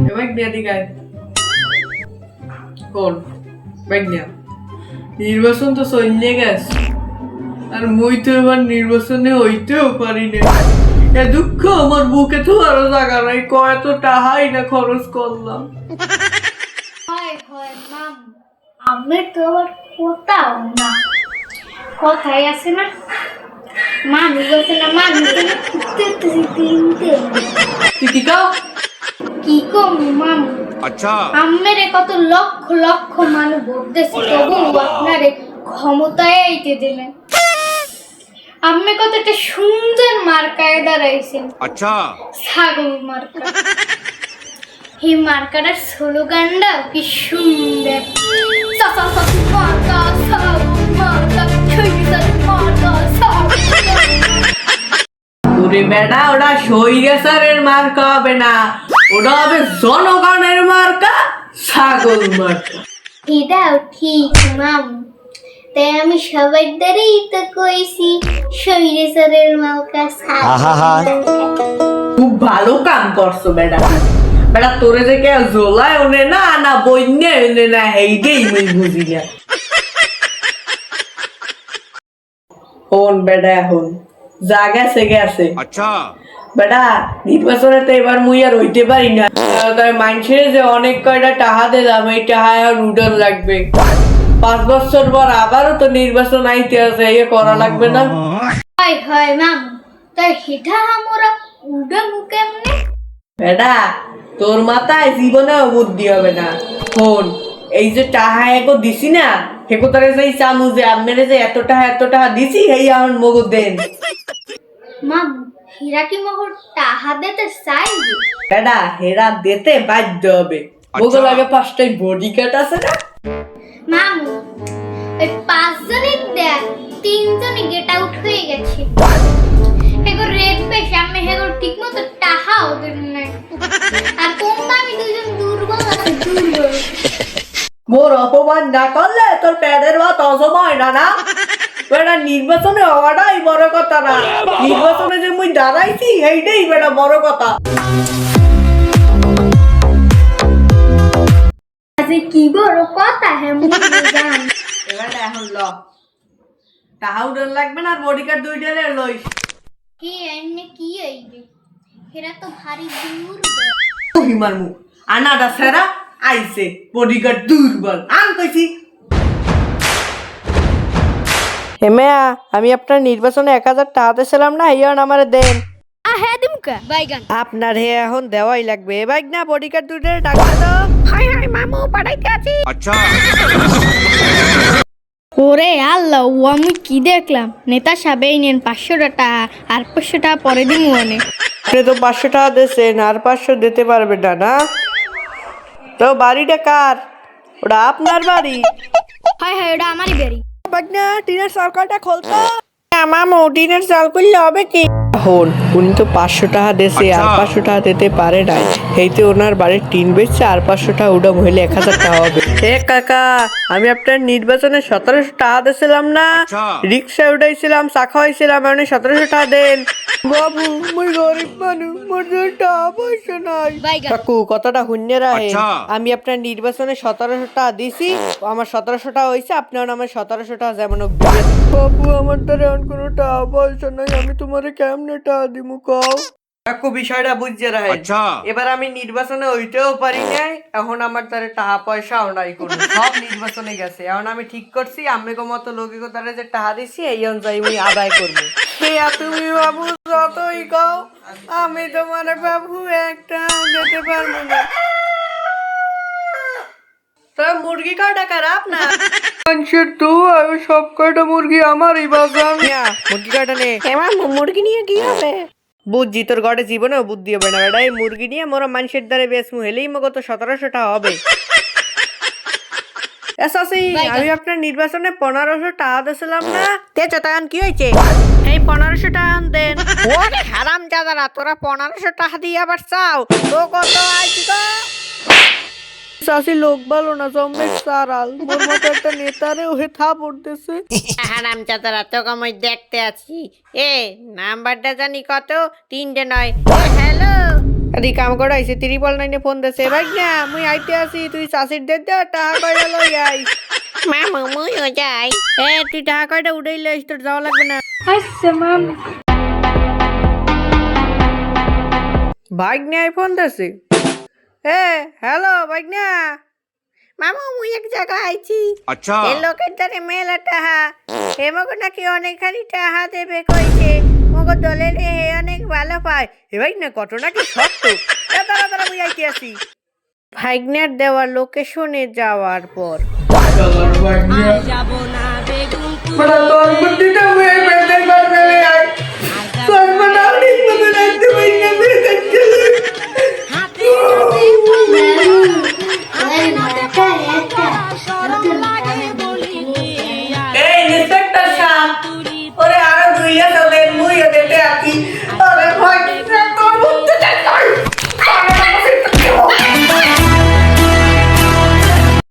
এবার দিয়ে দিগায় কোন বেগনিয়া নির্বাচন তো চলে গেছে আর মুই তো এবার নির্বাচনে হইতেও পারি না এ দুঃখ আমার বুকে তো আরো জায়গা নাই কত টাকাই না খরচ করলাম হয় হয় মাম আমি তো আবার কোথাও না কথাই আছে না মানুষ আছে না মানুষ তিনটে তুই কি কাও কি কম মাম अच्छा আমেরে কত লক্ষ লক্ষ মানুষ ভোট দিয়েছে তবু আপনারে ক্ষমতায় আইতে দিলেন আমি কত একটা সুন্দর মার্কায় দাঁড়াইছেন अच्छा ছাগল মার্কা এই মার্কাটার স্লোগানটা কি সুন্দর সাসা সাসু মার্কা ছাগল মার্কা ছয়িসার মার্কা ছাগল ওরে বেটা ওটা সৈরাসারের মার্কা হবে না ওটা হবে জনগণের মার্কা ছাগল মার্কা এটাও ঠিক মাম তাই আমি সবার দ্বারাই তো কইছি শৈরেশ্বরের মার্কা ছাগল খুব ভালো কাম করছো বেটা বেটা তোরে যে কে জোলায় ওনে না না বইনে ওনে না হেইডেই মুই বুঝি না কোন বেটা এখন যা গেছে গেছে अच्छा বেটা নির্বাচনে তো এবার মুই আর হইতে পারি না তাই মানুষের যে অনেক কয়টা টাকা দিলাম এই টাকা আর উডন লাগবে 5 বছর পর আবারও তো নির্বাচন আইতে আছে ইয়ে করা লাগবে না হয় হয় মাম তাই হেটা আমরা উড়ে মুখে এমনি বেটা তোর মাথায় জীবনেও বুদ্ধি হবে না ফোন এই যে টাকা এগো দিছি না হেকো তারে যে চামু যে আমেরে যে এত টাকা দিছি এই এখন মগু দেন মাম হীরা কি মোহর টাহা দিতে চাইবে বেটা হেরা দিতে বাধ্য হবে মগু লাগে 5টাই বডি কাট আছে না মাম ওই 5 জনের দেখ 3 জনই গেট আউট হয়ে গেছে হেগো রেড পেশ আমি হেগো ঠিক মতো টাহা ওদের নাই আর তোমরা আমি দুজন দুর্বল আছে দুর্বল মোর অপমান না করলে তোর প্যাডের ভাত অসম হয় না না বেটা নির্বাচনে হওয়াটাই বড় কথা না নির্বাচনে যে মুই দাঁড়াইছি এইটাই বেটা বড় কথা আজকে কি বড় কথা হ্যাঁ মুই জান এবার এখন ল টাকা উড়ন লাগবে না আর বডি কার্ড 2টা লইস কি এমনি কি আইবে হেরা তো ভারী দূর হিমার মুখ আনাটা সেরা আইছে বডি কার্ড দুর্বল আন কইছি হেমেয়া আমি আপনার নির্বাচনে 1000 টাকা দিয়েছিলাম না ইয়ান আমারে দেন হ্যাঁ দিমকা বাইগান আপনার হে এখন দেওয়াই লাগবে বাইক না বডি কার্ড 2টা টাকা দাও হাই হাই মামু পাঠাইতে আছি अच्छा ওরে আল্লাহ ও আমি কি দেখলাম নেতা সাহেব এই নেন 500 টাকা আর 500 টাকা পরে দিমু অনে আপনি তো 500 টাকা দিয়েছেন আর 500 দিতে পারবেন না না তো বাড়িটা কার ওটা আপনার বাড়ি হাই হাই এটা আমারই বাড়ি বাগনা টিনের সার্কেলটা খুলতো মামু টিনের চাল করলে হবে কি এখন উনি তো 500 টাকা দিয়েছে আর 500 টাকা দিতে পারে না এইতে ওনার বাড়ির টিন বেচছে আর 500 টাকা ওটা মহিলা 1000 টাকা হবে এ কাকা আমি আপনার নির্বাচনে 1700 টাকা দিয়েছিলাম না রিক্সা উঠাইছিলাম চাকা হয়েছিলাম মানে 1700 টাকা দেন বাবু মুই গরিব মানুষ মোর টাকা পয়সা নাই কাকু কথাটা হুন্যে রাখে আমি আপনার নির্বাচনে 1700 টাকা দিছি আমার 1700 টাকা হয়েছে আপনি আমার 1700 টাকা যেমন দিবেন বাবু আমার দ্বারা এখন কোনো টাকা পয়সা নাই আমি তোমারে কেমনে টাকা দিমু কও কাকু বিষয়টা বুঝছে রাখে এবার আমি নির্বাচনে হইতেও পারি নাই এখন আমার দ্বারা টাকা পয়সাও নাই কোনো সব নির্বাচনে গেছে এখন আমি ঠিক করছি আমি মতো লোকে তারে যে টাকা দিছি এই অনুযায়ী আমি আদায় করবো তুমি বাবু যতই কও আমি তোমার বাবু একটা যেতে পারবো না তোর মুরগি কয়টা খারাপ না মানুষের তো আমি সব কয়টা মুরগি আমারই বাজান মুরগি কয়টা নে এমন মুরগি নিয়ে কি হবে বুঝছি তোর ঘরে জীবনেও বুদ্ধি হবে না বেটা এই মুরগি নিয়ে মোরা মানুষের দ্বারে বেসমু হেলেই মগো তো 1700 টাকা হবে আমি আপনার নির্বাচনে 1500 টাকা দিয়েছিলাম না তেছো তখন কি হয়েছে এই 1500 টাকা দেন ওরে হারাম জাদারা তোরা 1500 টাকা দিয়ে আবার চাও তো কত আইছি তো সাসি লোক ভালো না জম্মে সারাল মোর মতো একটা নেতারে ওহে থাপড় দিছে হারাম চাতারা তোকে আমি দেখতে আছি এ নাম্বারটা জানি কত 3টে নয় হ্যালো আদি কাম করাইছে 999 ফোন দেছে ভাই না মুই আইতে আসি তুই চাষির দে দে টাকা কয়টা লই আই মামু মুইও যাই। এ তুই টাকা কয়টা উড়াই লইস তোর যাওয়া লাগবে না আচ্ছা মামু। বাইক নিয়ে ফোন দেছে এ হ্যালো বাইক না মামু মুই এক জায়গায় আইছি। अच्छा এই লোকের দ্বারে মেলা টাহা হেমগো নাকি অনেকখানি টাহা দেবে কইছে। মগো দলের হে অনেক ভালো পায়। এ ভাই না ঘটনা কি সত্য এ দাঁড়া দাঁড়া মুই আইতে আসি ভাইগনার দেওয়া লোকেশনে যাওয়ার পর বড় তোর বুদ্ধিটা